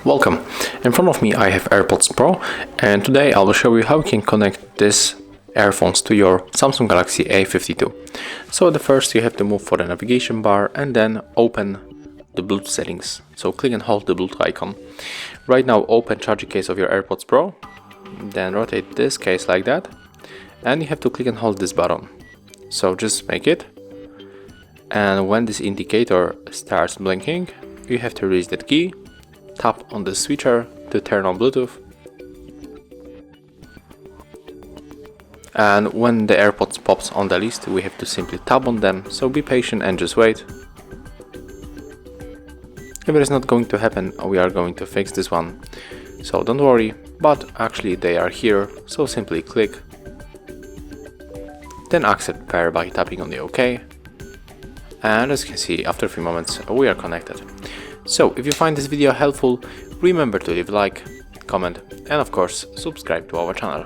Welcome! In front of me I have AirPods Pro, and today I will show you how you can connect these earphones to your Samsung Galaxy A52. So the first you have to move for the navigation bar and then open the Bluetooth settings. So click and hold the Bluetooth icon. Right now open charging case of your AirPods Pro, then rotate this case like that, and you have to click and hold this button. So just make it, and when this indicator starts blinking, you have to release that key. Tap on the switcher to turn on Bluetooth, and when the AirPods pops on the list, we have to simply tap on them, so be patient and just wait. If it is not going to happen, we are going to fix this one, so don't worry, but actually they are here, so simply click, then accept pair by tapping on the OK, and as you can see, after a few moments we are connected. So if you find this video helpful, remember to leave a like, comment, and of course subscribe to our channel.